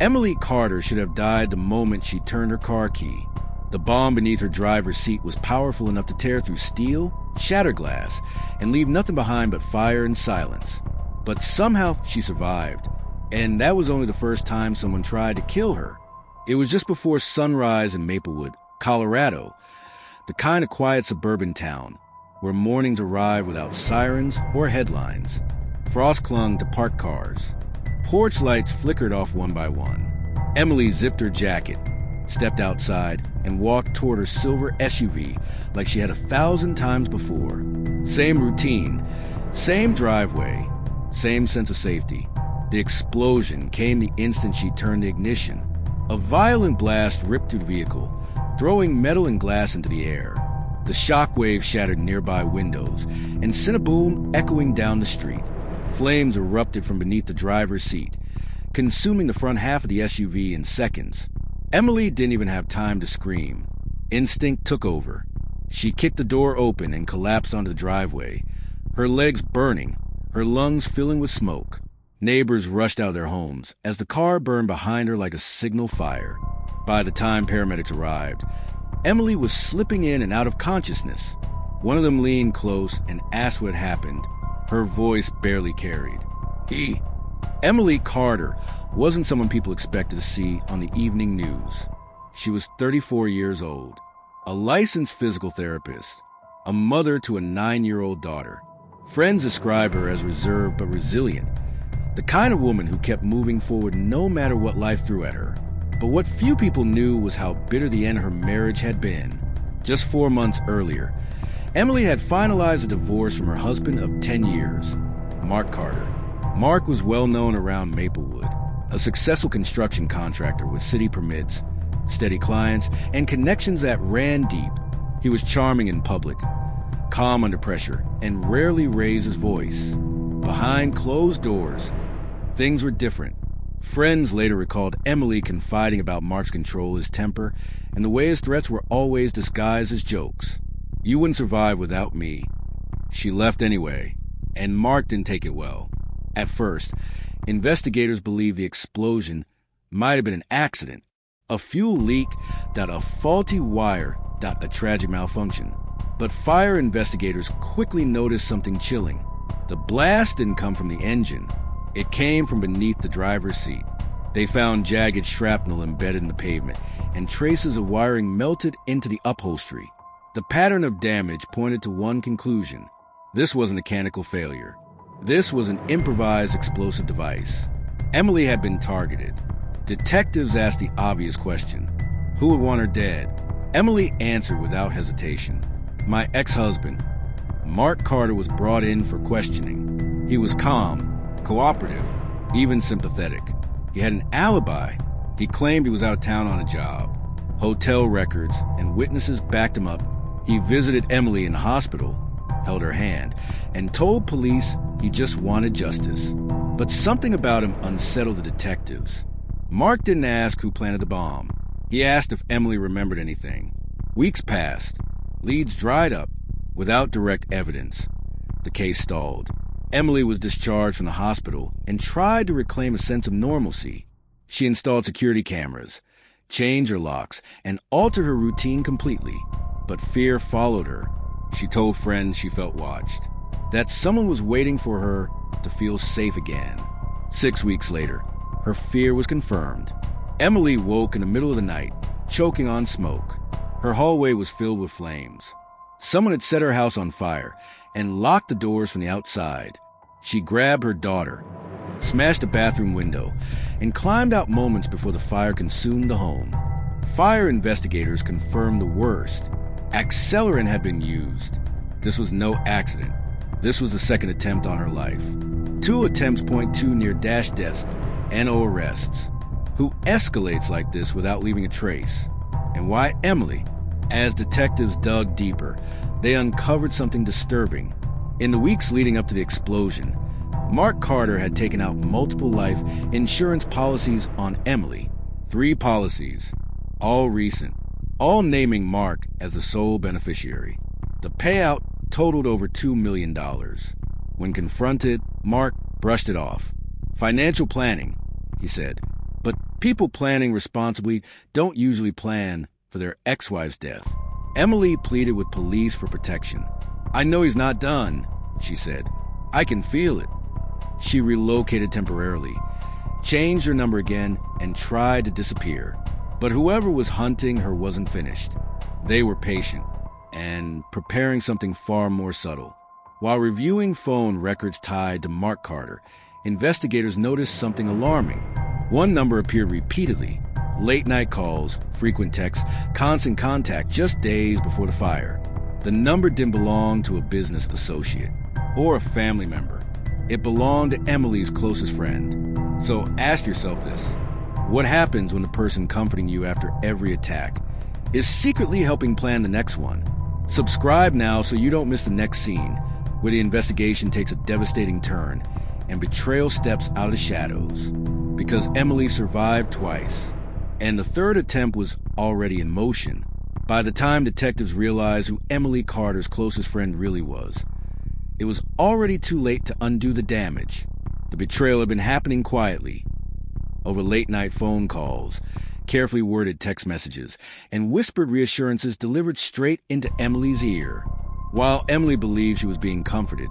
Emily Carter should have died the moment she turned her car key. The bomb beneath her driver's seat was powerful enough to tear through steel, shatter glass, and leave nothing behind but fire and silence. But somehow she survived, and that was only the first time someone tried to kill her. It was just before sunrise in Maplewood, Colorado, the kind of quiet suburban town where mornings arrive without sirens or headlines. Frost clung to parked cars. Porch lights flickered off one by one. Emily zipped her jacket, stepped outside, and walked toward her silver SUV like she had 1,000 times before. Same routine, same driveway, same sense of safety. The explosion came the instant she turned the ignition. A violent blast ripped through the vehicle, throwing metal and glass into the air. The shockwave shattered nearby windows and sent a boom echoing down the street. Flames erupted from beneath the driver's seat, consuming the front half of the SUV in seconds. Emily didn't even have time to scream. Instinct took over. She kicked the door open and collapsed onto the driveway, her legs burning, her lungs filling with smoke. Neighbors rushed out of their homes as the car burned behind her like a signal fire. By the time paramedics arrived, Emily was slipping in and out of consciousness. One of them leaned close and asked what happened. Her voice barely carried. Emily Carter wasn't someone people expected to see on the evening news. She was 34 years old, a licensed physical therapist, a mother to a 9-year-old daughter. Friends described her as reserved but resilient, the kind of woman who kept moving forward no matter what life threw at her. But what few people knew was how bitter the end of her marriage had been. Just 4 months earlier, Emily had finalized a divorce from her husband of 10 years, Mark Carter. Mark was well known around Maplewood, a successful construction contractor with city permits, steady clients, and connections that ran deep. He was charming in public, calm under pressure, and rarely raised his voice. Behind closed doors, things were different. Friends later recalled Emily confiding about Mark's control, his temper, and the way his threats were always disguised as jokes. "You wouldn't survive without me." She left anyway, and Mark didn't take it well. At first, investigators believed the explosion might have been an accident, a fuel leak, a faulty wire, a tragic malfunction. But fire investigators quickly noticed something chilling. The blast didn't come from the engine. It came from beneath the driver's seat. They found jagged shrapnel embedded in the pavement and traces of wiring melted into the upholstery. The pattern of damage pointed to one conclusion. This was a mechanical failure. This was an improvised explosive device. Emily had been targeted. Detectives asked the obvious question: who would want her dead? Emily answered without hesitation: "My ex-husband." Mark Carter was brought in for questioning. He was calm, cooperative, even sympathetic. He had an alibi. He claimed he was out of town on a job. Hotel records and witnesses backed him up. He visited Emily in the hospital, held her hand, and told police he just wanted justice. But something about him unsettled the detectives. Mark didn't ask who planted the bomb. He asked if Emily remembered anything. Weeks passed. Leads dried up. Without direct evidence, the case stalled. Emily was discharged from the hospital and tried to reclaim a sense of normalcy. She installed security cameras, changed her locks, and altered her routine completely. But fear followed her. She told friends she felt watched, that someone was waiting for her to feel safe again. 6 weeks later, her fear was confirmed. Emily woke in the middle of the night, choking on smoke. Her hallway was filled with flames. Someone had set her house on fire and locked the doors from the outside. She grabbed her daughter, smashed a bathroom window, and climbed out moments before the fire consumed the home. Fire investigators confirmed the worst. Accelerant had been used. This was no accident. This was the second attempt on her life. 2 attempts point to near dash deaths and no arrests. Who escalates like this without leaving a trace? And why Emily? As detectives dug deeper, they uncovered something disturbing. In the weeks leading up to the explosion, Mark Carter had taken out multiple life insurance policies on Emily. 3 policies, all recent, all naming Mark as the sole beneficiary. The payout totaled over $2 million. When confronted, Mark brushed it off. "Financial planning," he said. But people planning responsibly don't usually plan for their ex-wife's death. Emily pleaded with police for protection. "I know he's not done," she said. "I can feel it." She relocated temporarily, changed her number again, and tried to disappear. But whoever was hunting her wasn't finished. They were patient and preparing something far more subtle. While reviewing phone records tied to Mark Carter, investigators noticed something alarming. One number appeared repeatedly: late-night calls, frequent texts, constant contact just days before the fire. The number didn't belong to a business associate or a family member. It belonged to Emily's closest friend. So ask yourself this: what happens when the person comforting you after every attack is secretly helping plan the next one? Subscribe now so you don't miss the next scene, where the investigation takes a devastating turn and betrayal steps out of the shadows. Because Emily survived twice, and the third attempt was already in motion. By the time detectives realized who Emily Carter's closest friend really was, it was already too late to undo the damage. The betrayal had been happening quietly, over late-night phone calls, carefully worded text messages, and whispered reassurances delivered straight into Emily's ear. While Emily believed she was being comforted,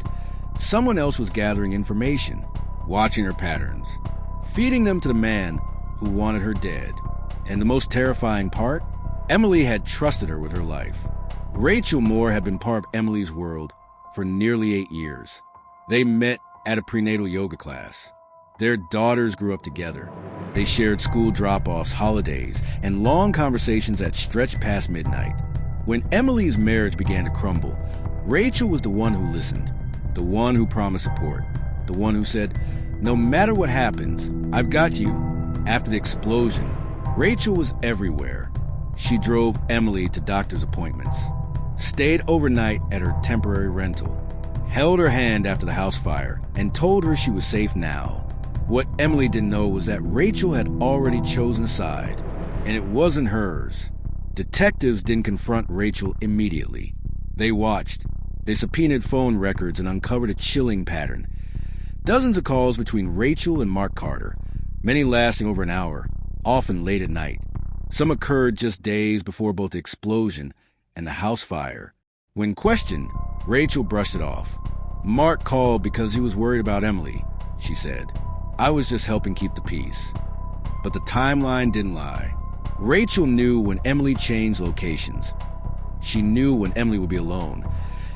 someone else was gathering information, watching her patterns, feeding them to the man who wanted her dead. And the most terrifying part? Emily had trusted her with her life. Rachel Moore had been part of Emily's world for nearly 8 years. They met at a prenatal yoga class. Their daughters grew up together. They shared school drop-offs, holidays, and long conversations that stretched past midnight. When Emily's marriage began to crumble, Rachel was the one who listened, the one who promised support, the one who said, "No matter what happens, I've got you." After the explosion, Rachel was everywhere. She drove Emily to doctor's appointments, stayed overnight at her temporary rental, held her hand after the house fire, and told her she was safe now. What Emily didn't know was that Rachel had already chosen a side, and it wasn't hers. Detectives didn't confront Rachel immediately. They watched. They subpoenaed phone records and uncovered a chilling pattern. Dozens of calls between Rachel and Mark Carter, many lasting over an hour, often late at night. Some occurred just days before both the explosion and the house fire. When questioned, Rachel brushed it off. "Mark called because he was worried about Emily," she said. "I was just helping keep the peace." But the timeline didn't lie. Rachel knew when Emily changed locations. She knew when Emily would be alone.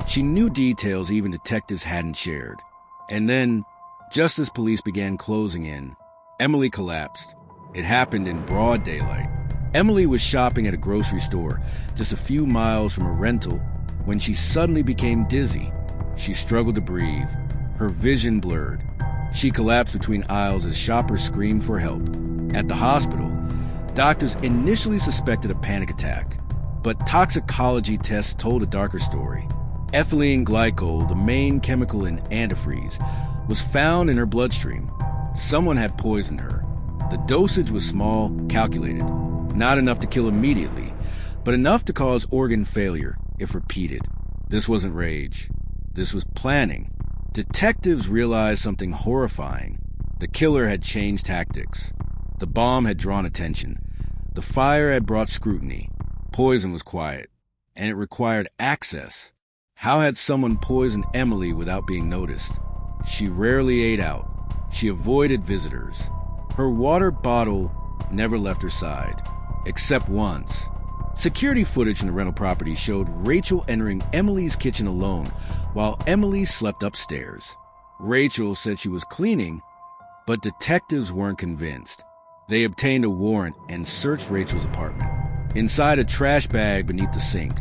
She knew details even detectives hadn't shared. And then, just as police began closing in, Emily collapsed. It happened in broad daylight. Emily was shopping at a grocery store just a few miles from a rental when she suddenly became dizzy. She struggled to breathe. Her vision blurred. She collapsed between aisles as shoppers screamed for help. At the hospital, doctors initially suspected a panic attack, but toxicology tests told a darker story. Ethylene glycol, the main chemical in antifreeze, was found in her bloodstream. Someone had poisoned her. The dosage was small, calculated. Not enough to kill immediately, but enough to cause organ failure if repeated. This wasn't rage. This was planning. Detectives realized something horrifying. The killer had changed tactics. The bomb had drawn attention. The fire had brought scrutiny. Poison was quiet, and it required access. How had someone poisoned Emily without being noticed? She rarely ate out. She avoided visitors. Her water bottle never left her side, except once. Security footage from the rental property showed Rachel entering Emily's kitchen alone while Emily slept upstairs. Rachel said she was cleaning, but detectives weren't convinced. They obtained a warrant and searched Rachel's apartment. Inside a trash bag beneath the sink,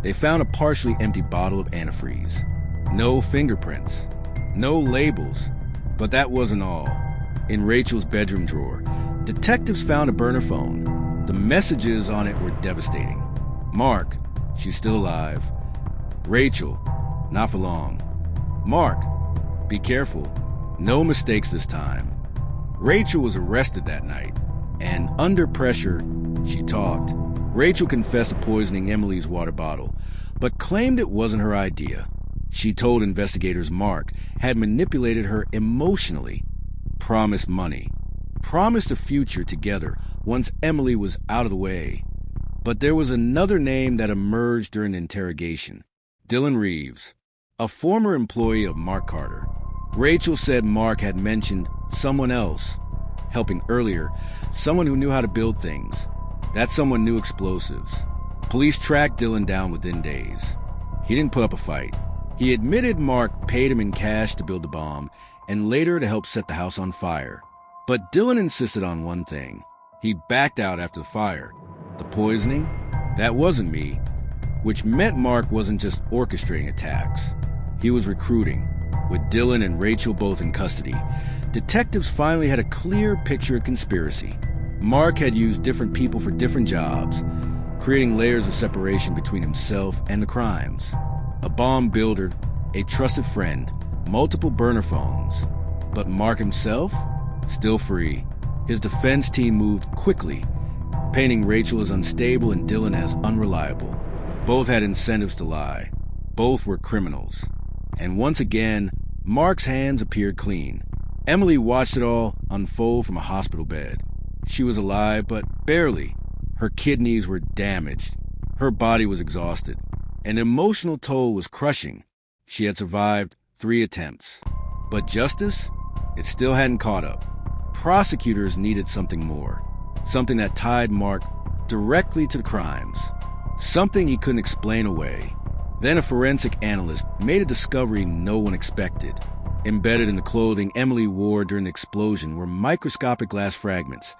they found a partially empty bottle of antifreeze. No fingerprints, no labels, but that wasn't all. In Rachel's bedroom drawer, detectives found a burner phone. The messages on it were devastating. Mark, she's still alive. Rachel, not for long. Mark, be careful. No mistakes this time. Rachel was arrested that night, and under pressure, she talked. Rachel confessed to poisoning Emily's water bottle, but claimed it wasn't her idea. She told investigators Mark had manipulated her emotionally, promised money, promised a future together once Emily was out of the way. But there was another name that emerged during the interrogation. Dylan Reeves, a former employee of Mark Carter. Rachel said Mark had mentioned someone else helping earlier, someone who knew how to build things. That someone knew explosives. Police tracked Dylan down within days. He didn't put up a fight. He admitted Mark paid him in cash to build the bomb and later to help set the house on fire. But Dylan insisted on one thing. He backed out after the fire. The poisoning? That wasn't me. Which meant Mark wasn't just orchestrating attacks. He was recruiting. With Dylan and Rachel both in custody, detectives finally had a clear picture of conspiracy. Mark had used different people for different jobs, creating layers of separation between himself and the crimes. A bomb builder, a trusted friend, multiple burner phones. But Mark himself? Still free. His defense team moved quickly, painting Rachel as unstable and Dylan as unreliable. Both had incentives to lie. Both were criminals. And once again, Mark's hands appeared clean. Emily watched it all unfold from a hospital bed. She was alive, but barely. Her kidneys were damaged. Her body was exhausted. An emotional toll was crushing. She had survived 3 attempts. But justice? It still hadn't caught up. Prosecutors needed something more. Something that tied Mark directly to the crimes. Something he couldn't explain away. Then a forensic analyst made a discovery no one expected. Embedded in the clothing Emily wore during the explosion were microscopic glass fragments.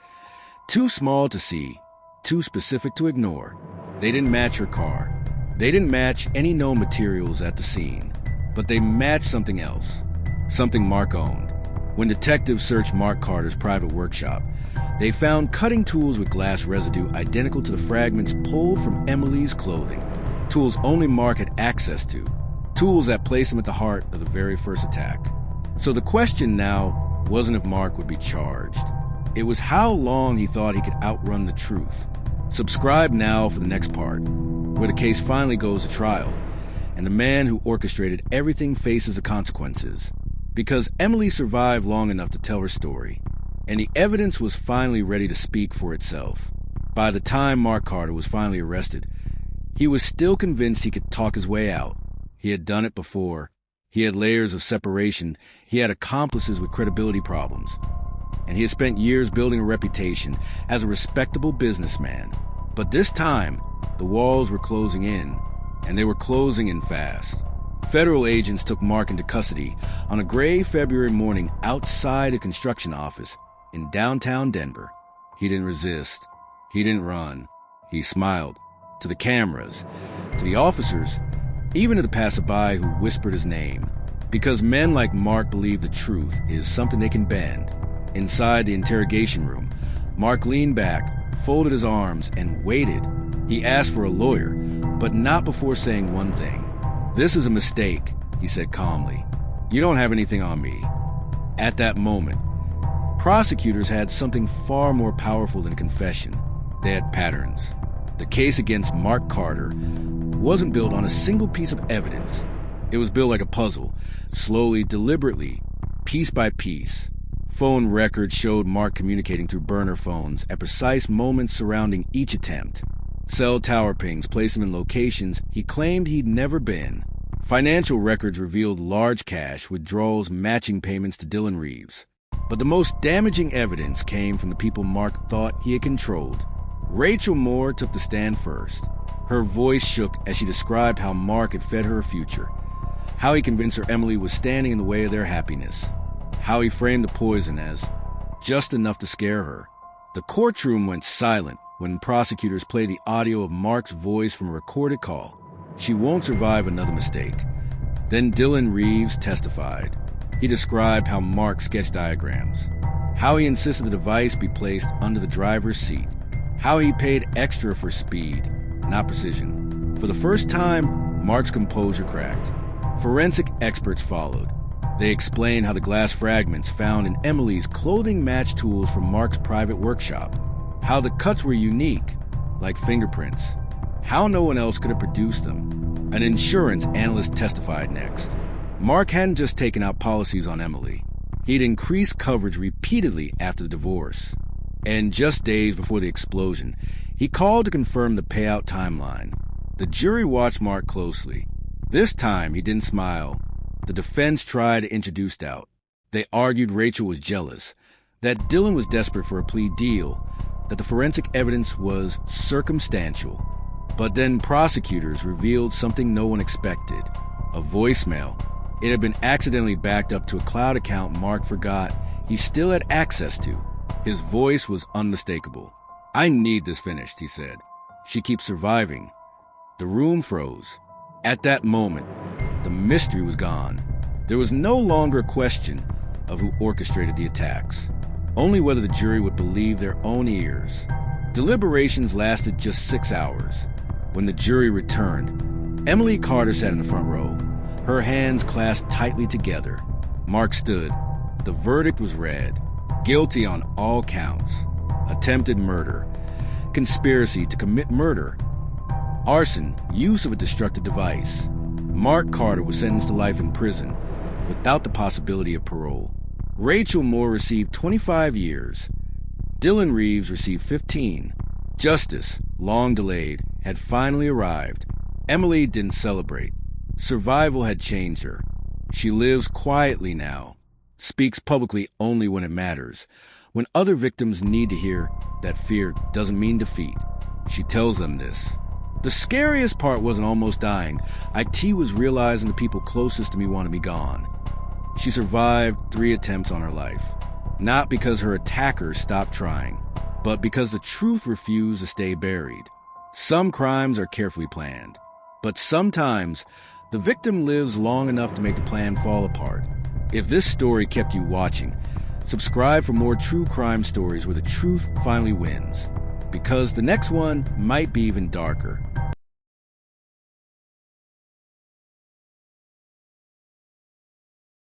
Too small to see, too specific to ignore. They didn't match her car. They didn't match any known materials at the scene. But they matched something else. Something Mark owned. When detectives searched Mark Carter's private workshop, they found cutting tools with glass residue identical to the fragments pulled from Emily's clothing. Tools only Mark had access to. Tools that placed him at the heart of the very first attack. So the question now wasn't if Mark would be charged. It was how long he thought he could outrun the truth. Subscribe now for the next part, where the case finally goes to trial, and the man who orchestrated everything faces the consequences. Because Emily survived long enough to tell her story, and the evidence was finally ready to speak for itself. By the time Mark Carter was finally arrested, he was still convinced he could talk his way out. He had done it before. He had layers of separation. He had accomplices with credibility problems. And he had spent years building a reputation as a respectable businessman. But this time, the walls were closing in, and they were closing in fast. Federal agents took Mark into custody on a gray February morning outside a construction office in downtown Denver. He didn't resist. He didn't run. He smiled. To the cameras, to the officers, even to the passerby who whispered his name. Because men like Mark believe the truth is something they can bend. Inside the interrogation room, Mark leaned back, folded his arms, and waited. He asked for a lawyer, but not before saying one thing. "This is a mistake," he said calmly. "You don't have anything on me." At that moment, prosecutors had something far more powerful than confession. They had patterns. The case against Mark Carter wasn't built on a single piece of evidence. It was built like a puzzle, slowly, deliberately, piece by piece. Phone records showed Mark communicating through burner phones at precise moments surrounding each attempt. Cell tower pings placed him in locations he claimed he'd never been. Financial records revealed large cash withdrawals matching payments to Dylan Reeves. But the most damaging evidence came from the people Mark thought he had controlled. Rachel Moore took the stand first. Her voice shook as she described how Mark had fed her a future, how he convinced her Emily was standing in the way of their happiness, how he framed the poison as just enough to scare her. The courtroom went silent when prosecutors played the audio of Mark's voice from a recorded call. "She won't survive another mistake." Then Dylan Reeves testified. He described how Mark sketched diagrams, how he insisted the device be placed under the driver's seat, how he paid extra for speed, not precision. For the first time, Mark's composure cracked. Forensic experts followed. They explained how the glass fragments found in Emily's clothing matched tools from Mark's private workshop, how the cuts were unique, like fingerprints, how no one else could have produced them. An insurance analyst testified next. Mark hadn't just taken out policies on Emily. He'd increased coverage repeatedly after the divorce. And just days before the explosion, he called to confirm the payout timeline. The jury watched Mark closely. This time, he didn't smile. The defense tried to introduce doubt. They argued Rachel was jealous, that Dylan was desperate for a plea deal, that the forensic evidence was circumstantial. But then prosecutors revealed something no one expected. A voicemail. It had been accidentally backed up to a cloud account Mark forgot he still had access to. His voice was unmistakable. "I need this finished," he said. "She keeps surviving." The room froze. At that moment, the mystery was gone. There was no longer a question of who orchestrated the attacks, only whether the jury would believe their own ears. Deliberations lasted just 6 hours. When the jury returned, Emily Carter sat in the front row, her hands clasped tightly together. Mark stood. The verdict was read. Guilty on all counts. Attempted murder. Conspiracy to commit murder. Arson, use of a destructive device. Mark Carter was sentenced to life in prison without the possibility of parole. Rachel Moore received 25 years. Dylan Reeves received 15. Justice, long delayed, had finally arrived. Emily didn't celebrate. Survival had changed her. She lives quietly now, speaks publicly only when it matters, when other victims need to hear that fear doesn't mean defeat. She tells them this. The scariest part wasn't almost dying. IT was realizing the people closest to me wanted me gone. She survived 3 attempts on her life, not because her attackers stopped trying, but because the truth refused to stay buried. Some crimes are carefully planned, but sometimes the victim lives long enough to make the plan fall apart. If this story kept you watching, subscribe for more true crime stories where the truth finally wins, because the next one might be even darker.